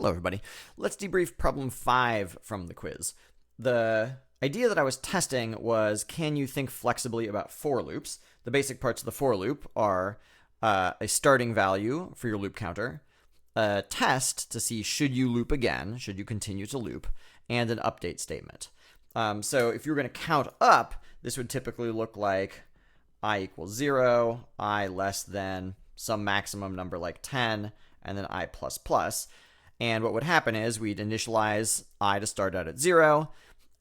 Hello, everybody. Let's debrief problem 5 from the quiz. The idea that I was testing was, can you think flexibly about for loops? The basic parts of the for loop are a starting value for your loop counter, a test to see should you loop again, should you continue to loop, and an update statement. So if you were going to count up, this would typically look like I equals 0, I less than some maximum number like 10, and then I plus plus. And what would happen is we'd initialize I to start out at 0,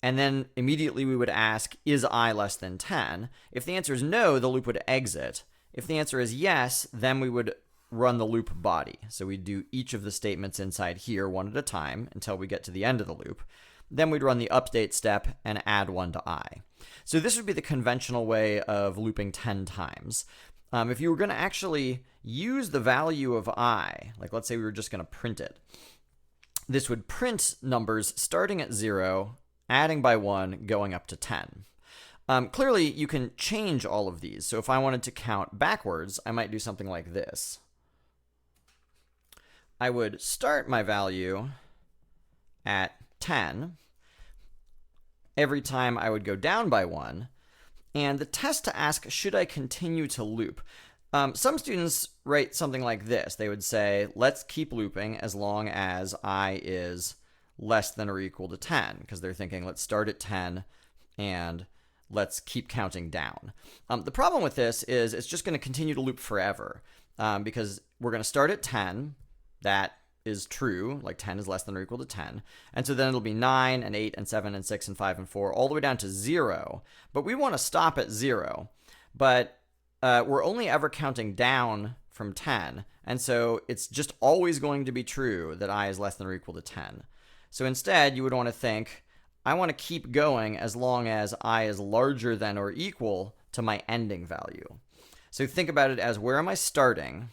and then immediately we would ask, is I less than 10? If the answer is no, the loop would exit. If the answer is yes, then we would run the loop body. So we'd do each of the statements inside here one at a time until we get to the end of the loop. Then we'd run the update step and add 1 to I. So this would be the conventional way of looping 10 times. If you were going to actually use the value of I, like let's say we were just going to print it, this would print numbers starting at 0, adding by 1, going up to 10. Clearly, you can change all of these. So if I wanted to count backwards, I might do something like this. I would start my value at 10. Every time I would go down by 1. And the test to ask, should I continue to loop? Some students write something like this. They would say, let's keep looping as long as I is less than or equal to 10, because they're thinking, let's start at 10 and let's keep counting down. The problem with this is it's just going to continue to loop forever, because we're going to start at 10. That is true, like 10 is less than or equal to 10. And so then it'll be 9 and 8 and 7 and 6 and 5 and 4, all the way down to 0. But we want to stop at 0. But we're only ever counting down from 10. And so it's just always going to be true that I is less than or equal to 10. So instead, you would want to think, I want to keep going as long as I is larger than or equal to my ending value. So think about it as, where am I starting?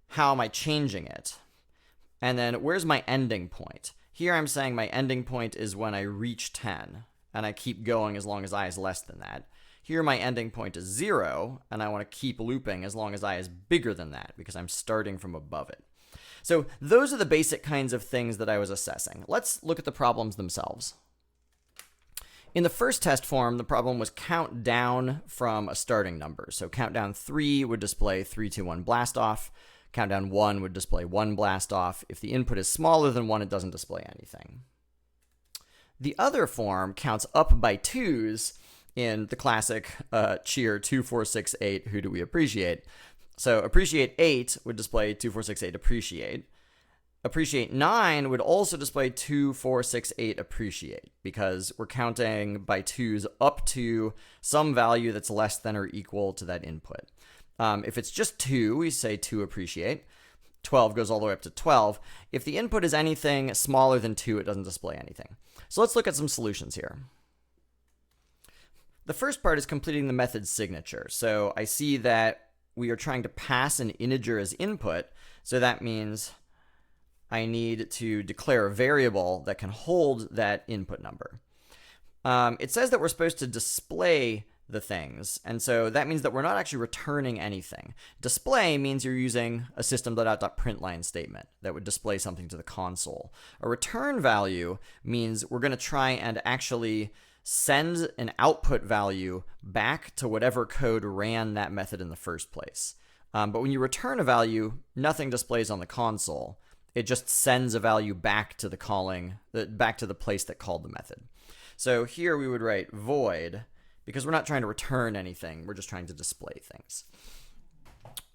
How am I changing it? And then where's my ending point? Here I'm saying my ending point is when I reach 10, and I keep going as long as I is less than that. Here my ending point is 0, and I want to keep looping as long as I is bigger than that, because I'm starting from above it. So those are the basic kinds of things that I was assessing. Let's look at the problems themselves. In the first test form, the problem was count down from a starting number. So countdown 3 would display 3, 2, 1 blast off. Countdown 1 would display 1 blast off. If the input is smaller than 1, it doesn't display anything. The other form counts up by 2s in the classic cheer 2, 4, 6, 8, who do we appreciate? So appreciate 8 would display 2, 4, 6, 8 appreciate. Appreciate 9 would also display 2, 4, 6, 8 appreciate, because we're counting by 2s up to some value that's less than or equal to that input. If it's just 2, we say 2 appreciate. 12 goes all the way up to 12. If the input is anything smaller than 2, it doesn't display anything. So let's look at some solutions here. The first part is completing the method signature. So I see that we are trying to pass an integer as input, so that means I need to declare a variable that can hold that input number. It says that we're supposed to display the things, and so that means that we're not actually returning anything. Display means you're using a system.out.println statement that would display something to the console. A return value means we're going to try and actually send an output value back to whatever code ran that method in the first place. But when you return a value, nothing displays on the console. It just sends a value back to back to the place that called the method. So here we would write void, because we're not trying to return anything, we're just trying to display things.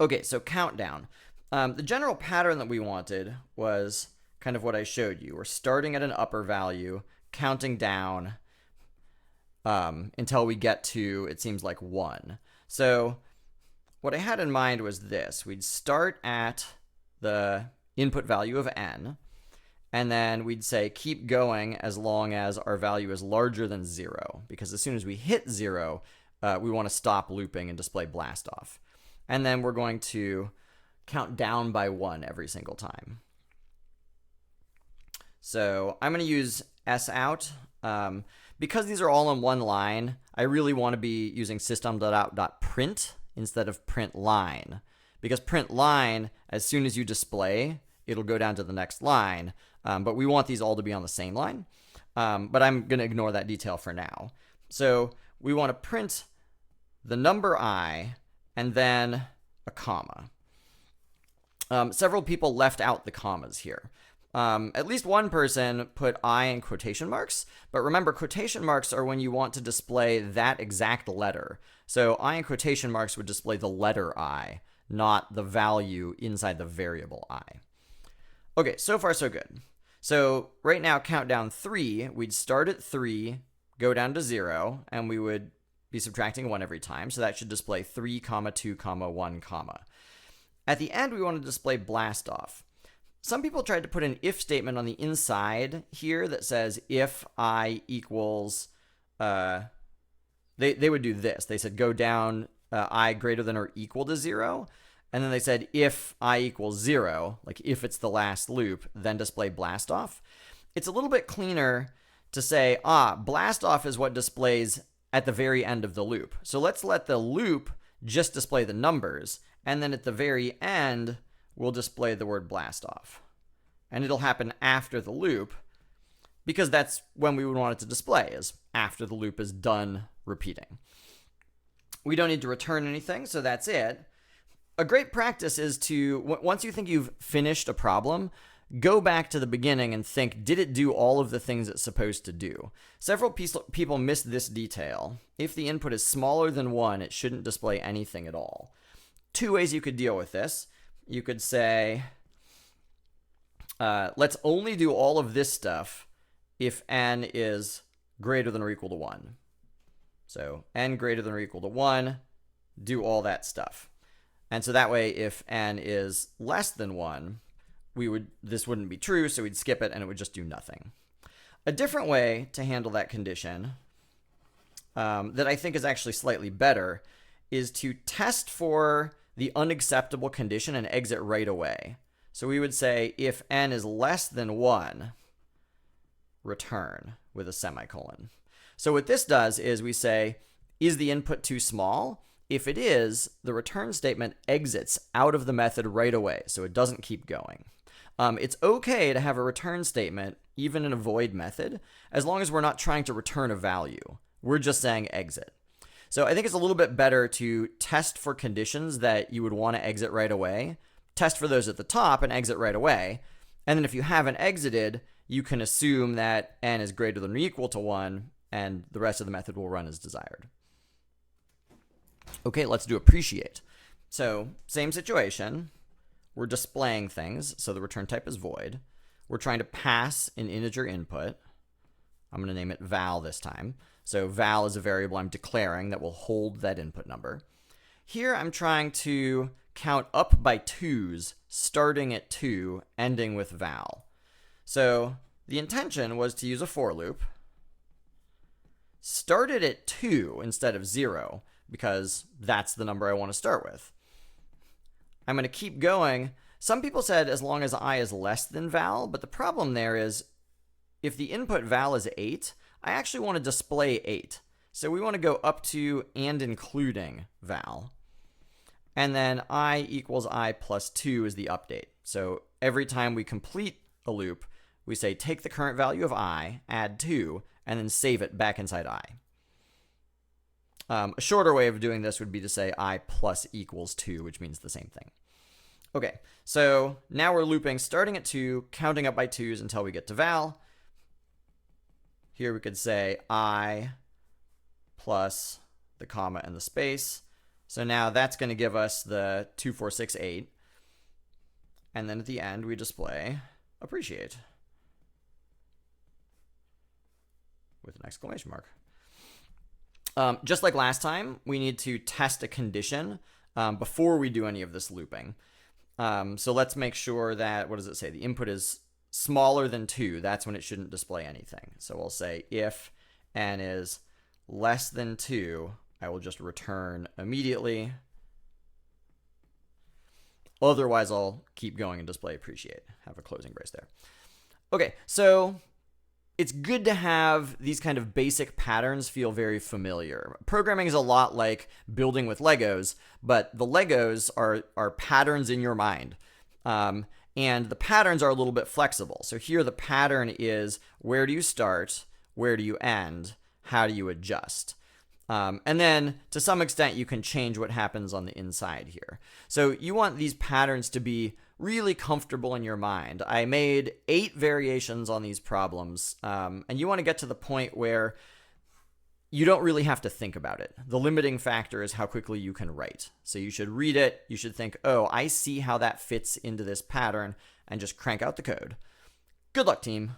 Okay, so countdown. The general pattern that we wanted was kind of what I showed you. We're starting at an upper value, counting down until we get to, it seems like, 1. So what I had in mind was this. We'd start at the input value of n, and then we'd say keep going as long as our value is larger than 0, because as soon as we hit 0, we want to stop looping and display blast off. And then we're going to count down by 1 every single time. So I'm going to use sout. Because these are all in one line, I really want to be using system.out.print instead of print line, because print line, as soon as you display, it'll go down to the next line. But we want these all to be on the same line. But I'm going to ignore that detail for now. So we want to print the number I and then a comma. Several people left out the commas here. At least one person put I in quotation marks, but remember, quotation marks are when you want to display that exact letter. So I in quotation marks would display the letter I, not the value inside the variable I. Okay, so far so good. So right now, count down 3, we'd start at 3, go down to 0, and we would be subtracting 1 every time. So that should display 3, 2, 1, comma. At the end, we want to display blast off. Some people tried to put an if statement on the inside here that says if I equals, they would do this. They said go down I greater than or equal to 0. And then they said if I equals 0, like if it's the last loop, then display blast off. It's a little bit cleaner to say, blast off is what displays at the very end of the loop. So let's let the loop just display the numbers. And then at the very end, we'll display the word blast off. And it'll happen after the loop because that's when we would want it to display, is after the loop is done repeating. We don't need to return anything, so that's it. A great practice is to, once you think you've finished a problem, go back to the beginning and think, did it do all of the things it's supposed to do? Several people miss this detail. If the input is smaller than 1, it shouldn't display anything at all. 2 ways you could deal with this. You could say, let's only do all of this stuff if n is greater than or equal to 1. So n greater than or equal to 1, do all that stuff. And so that way, if n is less than 1, this wouldn't be true, so we'd skip it and it would just do nothing. A different way to handle that condition that I think is actually slightly better is to test for the unacceptable condition and exit right away. So we would say if n is less than 1, return with a semicolon. So what this does is we say, is the input too small? If it is, the return statement exits out of the method right away, so it doesn't keep going. It's okay to have a return statement, even in a void method, as long as we're not trying to return a value. We're just saying exit. So I think it's a little bit better to test for conditions that you would want to exit right away, test for those at the top and exit right away, and then if you haven't exited, you can assume that n is greater than or equal to 1, and the rest of the method will run as desired. Okay, let's do appreciate. So same situation. We're displaying things, so the return type is void. We're trying to pass an integer input. I'm going to name it val this time. So val is a variable I'm declaring that will hold that input number. Here I'm trying to count up by 2's, starting at 2, ending with val. So the intention was to use a for loop, start it at 2 instead of 0, because that's the number I want to start with. I'm going to keep going. Some people said as long as I is less than val, but the problem there is if the input val is 8, I actually want to display 8. So we want to go up to and including val. And then I equals I plus 2 is the update. So every time we complete a loop, we say take the current value of I, add 2, and then save it back inside I. A shorter way of doing this would be to say I plus equals 2, which means the same thing. Okay, so now we're looping starting at 2, counting up by 2's until we get to val. Here we could say I plus the comma and the space. So now that's going to give us the 2, 4, 6, 8. And then at the end, we display appreciate with an exclamation mark. Just like last time, we need to test a condition before we do any of this looping. So let's make sure that, what does it say? The input is smaller than 2. That's when it shouldn't display anything. So we'll say if n is less than 2, I will just return immediately. Otherwise, I'll keep going and display appreciate. Have a closing brace there. Okay, so it's good to have these kind of basic patterns feel very familiar. Programming is a lot like building with Legos, but the Legos are patterns in your mind. And the patterns are a little bit flexible. So here the pattern is, where do you start? Where do you end? How do you adjust? And then to some extent, you can change what happens on the inside here. So you want these patterns to be really comfortable in your mind. I made 8 variations on these problems, and you want to get to the point where you don't really have to think about it. The limiting factor is how quickly you can write. So you should read it. You should think, oh, I see how that fits into this pattern, and just crank out the code. Good luck, team.